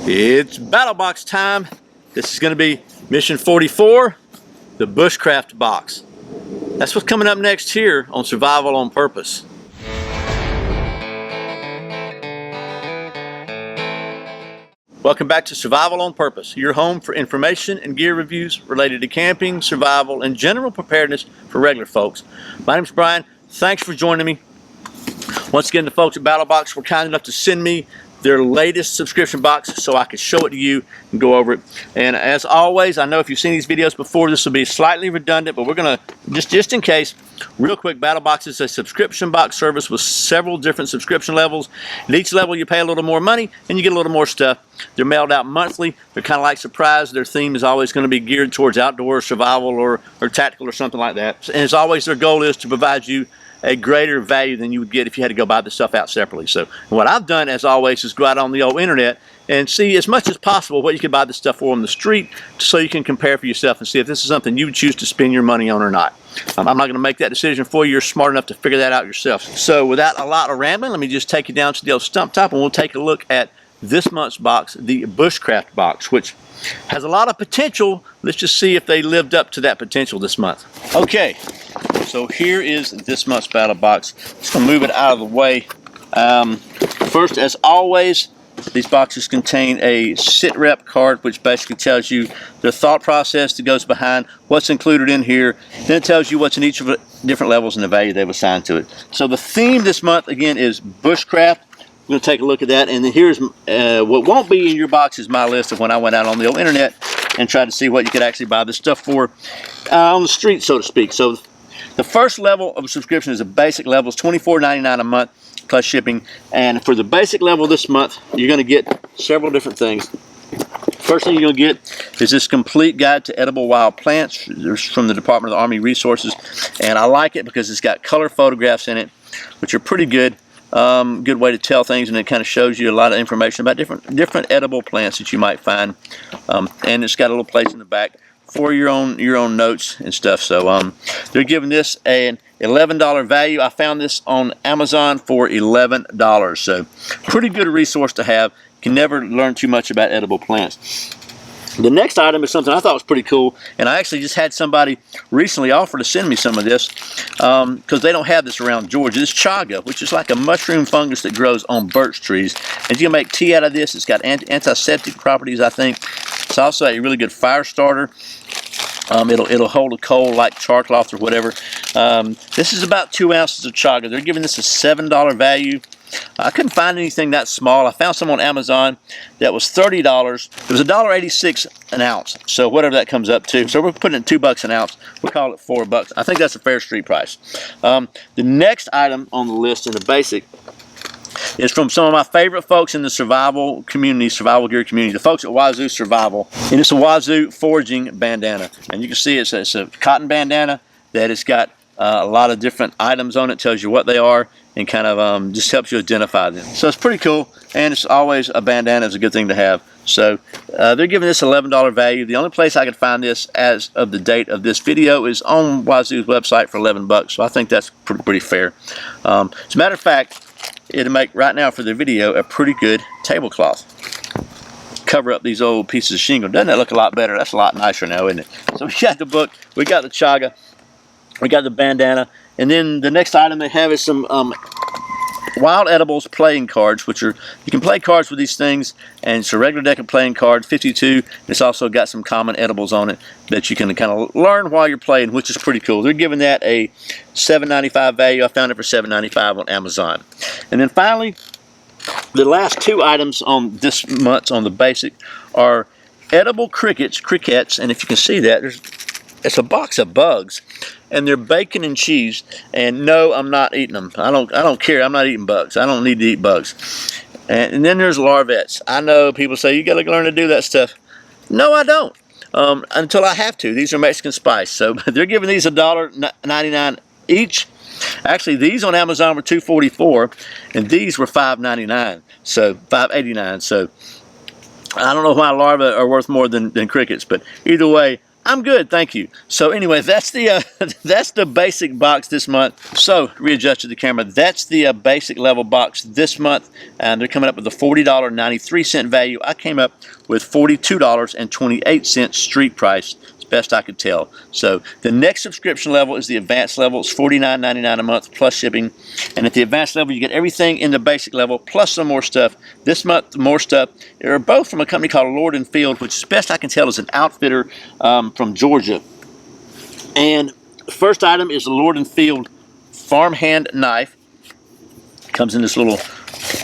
It's Battlebox time. This is going to be mission 44, the bushcraft box. That's what's coming up next here on Survival on Purpose. Welcome back to Survival on Purpose, your home for information and gear reviews related to camping, survival, and general preparedness for regular folks. My name's Brian. Thanks for joining me. Once again, the folks at Battlebox were kind enough to send me their latest subscription box so I could show it to you and go over it. And as always, I know if you've seen these videos before, this will be slightly redundant, but we're going to, just in case, real quick, Battlebox is a subscription box service with several different subscription levels. At each level, you pay a little more money and you get a little more stuff. They're mailed out monthly. They're kind of like surprise. Their theme is always going to be geared towards outdoor survival or tactical or something like that. And as always, their goal is to provide you a greater value than you would get if you had to go buy the stuff out separately. So what I've done, as always, is go out on the old internet and see as much as possible what you can buy the stuff for on the street, so you can compare for yourself and see if this is something you would choose to spend your money on or not. I'm not going to make that decision for you. You're smart enough to figure that out yourself. So without a lot of rambling, let me just take you down to the old stump top and we'll take a look at this month's box, the bushcraft box, which has a lot of potential. Let's just see if they lived up to that potential this month. Okay, so here is this month's battle box. Just gonna move it out of the way. First, as always, these boxes contain a sit rep card, which basically tells you the thought process that goes behind what's included in here. Then it tells you what's in each of the different levels and the value they've assigned to it. So the theme this month, again, is bushcraft. We're going to take a look at that, and then here's what won't be in your box is my list of when I went out on the old internet and tried to see what you could actually buy this stuff for on the street, so to speak. So the first level of subscription is a basic level. It's $24.99 a month plus shipping, and for the basic level this month, you're going to get several different things. First thing you're going to get is this complete guide to edible wild plants from the Department of the Army Resources, and I like it because it's got color photographs in it, which are pretty good. Good way to tell things, and it kind of shows you a lot of information about different edible plants that you might find, and it's got a little place in the back for your own notes and stuff. So they're giving this an $11 value. I found this on Amazon for $11, so pretty good resource to have. You can never learn too much about edible plants. The next item is something I thought was pretty cool, and I actually just had somebody recently offer to send me some of this because they don't have this around Georgia. This chaga, which is like a mushroom fungus that grows on birch trees. And you can make tea out of this. It's got antiseptic properties, I think. It's also a really good fire starter. It'll hold a coal like char cloth or whatever. This is about 2 ounces of chaga. They're giving this a $7 value. I couldn't find anything that small. I found some on Amazon that was $30. It was $1.86 an ounce, so whatever that comes up to. So we're putting it $2 an ounce. We'll call it $4. I think that's a fair street price. The next item on the list in the basic is from some of my favorite folks in the survival community, survival gear community, the folks at Wazoo Survival, and it's a Wazoo foraging bandana. And you can see it's a cotton bandana that has got a lot of different items on it, tells you what they are, and kind of just helps you identify them. So it's pretty cool, and it's always a bandana is a good thing to have. So they're giving this $11 value. The only place I could find this as of the date of this video is on Wazoo's website for $11, so I think that's pretty fair. As a matter of fact, it'll make, right now for the video, a pretty good tablecloth. Cover up these old pieces of shingle. Doesn't that look a lot better? That's a lot nicer now, isn't it? So we got the book, we got the chaga, we got the bandana, and then the next item they have is some wild edibles playing cards, which are, you can play cards with these things, and it's a regular deck of playing cards, 52. It's also got some common edibles on it that you can kind of learn while you're playing, which is pretty cool. They're giving that a $7.95 value. I found it for $7.95 on Amazon. And then finally, the last two items on this month's on the basic are edible crickets, and if you can see that, it's a box of bugs, and they're bacon and cheese. And no, I'm not eating them. I don't care. I'm not eating bugs. I don't need to eat bugs. And then there's larvettes. I know people say you got to learn to do that stuff. No, I don't. Until I have to. These are Mexican spice, so they're giving these $1.99 each. Actually, these on Amazon were $2.44, and these were $5.99. So $5.89. So I don't know why larvae are worth more than crickets, but either way, I'm good, thank you. So anyway, that's the that's the basic box this month. So readjusted the camera. That's the basic level box this month, and they're coming up with a $40.93 value. I came up with $42.28 street price, as best I could tell. So the next subscription level is the advanced level. It's $49.99 a month plus shipping, and at the advanced level you get everything in the basic level plus some more stuff. This month, more stuff. They're both from a company called Lord & Field, which, as best I can tell, is an outfitter from Georgia. And the first item is the Lord & Field farmhand knife. Comes in this little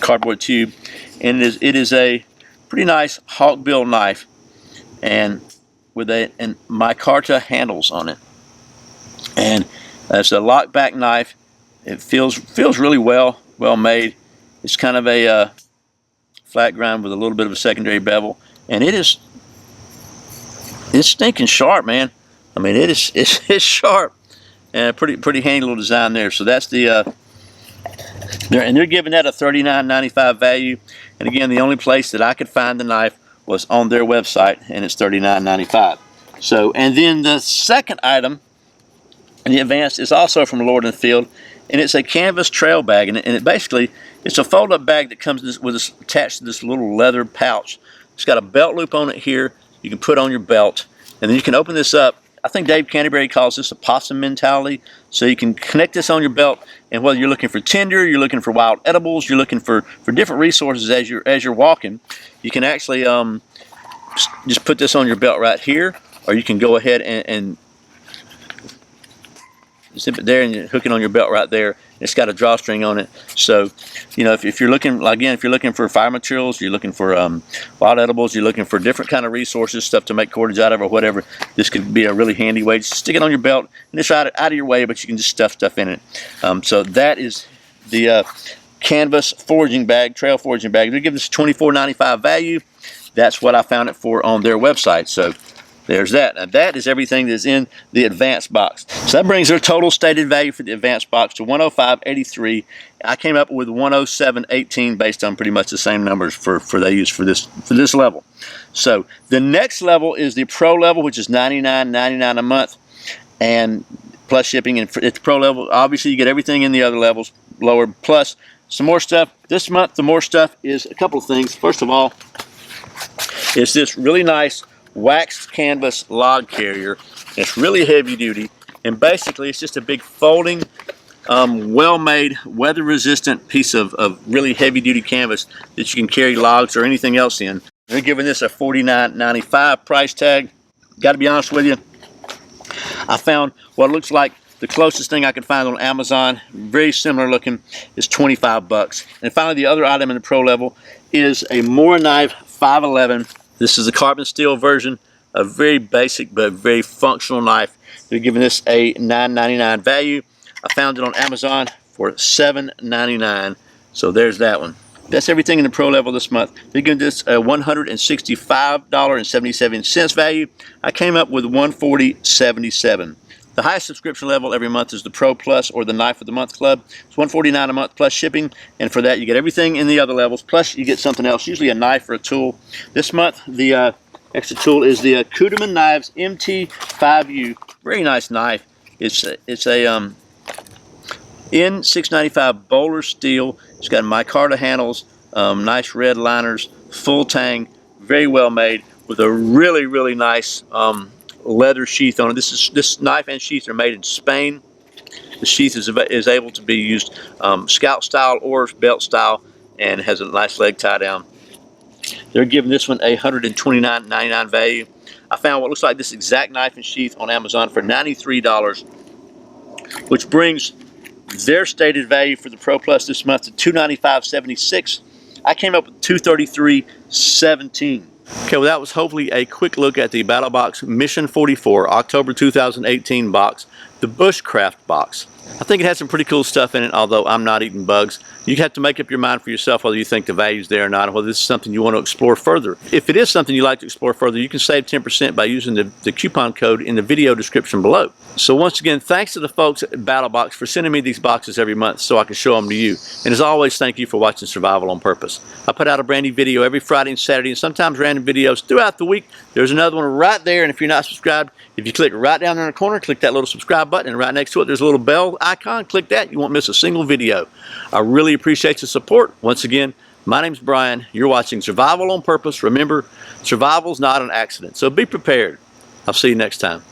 cardboard tube, and it is a pretty nice hawkbill knife, and with and micarta handles on it. And it's a lockback knife. It feels really well made. It's kind of a flat grind with a little bit of a secondary bevel, and it's stinking sharp, man. I mean, it's sharp, and pretty handy little design there. So that's the they're giving that a $39.95 value. And again, the only place that I could find the knife was on their website, and it's $39.95. So, and then the second item in the advanced is also from Lord & Field, and it's a canvas trail bag, and it basically, it's a fold-up bag that comes attached to this little leather pouch. It's got a belt loop on it here you can put on your belt, and then you can open this up. I think Dave Canterbury calls this a possum mentality. So you can connect this on your belt, and whether you're looking for tinder, you're looking for wild edibles, you're looking for different resources as you're walking, you can actually just put this on your belt right here, or you can go ahead and zip it there and you hook it on your belt right there. It's got a drawstring on it. So, you know, if you're looking, again, if you're looking for fire materials, you're looking for wild edibles, you're looking for different kind of resources, stuff to make cordage out of or whatever, this could be a really handy way. Just stick it on your belt, and it's out of your way, but you can just stuff stuff in it. So that is the canvas foraging bag, trail foraging bag. They're giving this $24.95 value. That's what I found it for on their website. So there's that. Now that is everything that's in the advanced box. So that brings their total stated value for the advanced box to $105.83. I came up with $107.18 based on pretty much the same numbers for they use for this level. So the next level is the pro level, which is $99.99 a month, and plus shipping. And at the pro level, obviously you get everything in the other levels lower, plus some more stuff. This month the more stuff is a couple of things. First of all, it's this really nice waxed canvas log carrier. It's really heavy duty, and basically it's just a big folding, well-made, weather-resistant piece of really heavy-duty canvas that you can carry logs or anything else in. They're giving this a $49.95 price tag. Got to be honest with you, I found what looks like the closest thing I could find on Amazon, very similar looking, is $25. And finally, the other item in the pro level is a Moore knife 511. This is a carbon steel version, a very basic but very functional knife. They're giving this a $9.99 value. I found it on Amazon for $7.99. So there's that one. That's everything in the pro level this month. They're giving this a $165.77 value. I came up with $140.77. The highest subscription level every month is the Pro Plus or the Knife of the Month Club. It's $149 a month plus shipping, and for that you get everything in the other levels, plus you get something else, usually a knife or a tool. This month the extra tool is the Kudeman Knives MT5U. Very nice knife. It's a N695 bowler steel. It's got micarta handles, nice red liners, full tang, very well made, with a really nice leather sheath on it. This knife and sheath are made in Spain. The sheath is able to be used scout style or belt style, and has a nice leg tie down. They're giving this one a $129.99 value. I found what looks like this exact knife and sheath on Amazon for $93, which brings their stated value for the Pro Plus this month to $295.76. I came up with $233.17. Okay, well that was hopefully a quick look at the Battlebox Mission 44 October 2018 box the Bushcraft box. I think it has some pretty cool stuff in it, although I'm not eating bugs. You have to make up your mind for yourself whether you think the value's there or not, or whether this is something you want to explore further. If it is something you like to explore further, you can save 10% by using the coupon code in the video description below. So once again, thanks to the folks at Battlbox for sending me these boxes every month so I can show them to you. And as always, thank you for watching Survival on Purpose. I put out a brand new video every Friday and Saturday, and sometimes random videos throughout the week. There's another one right there, and if you're not subscribed, if you click right down there in the corner, click that little subscribe button, and right next to it there's a little bell icon. Click that. You won't miss a single video. I really appreciate your support. Once again, my name's Brian. You're watching Survival on Purpose. Remember, survival's not an accident, so be prepared. I'll see you next time.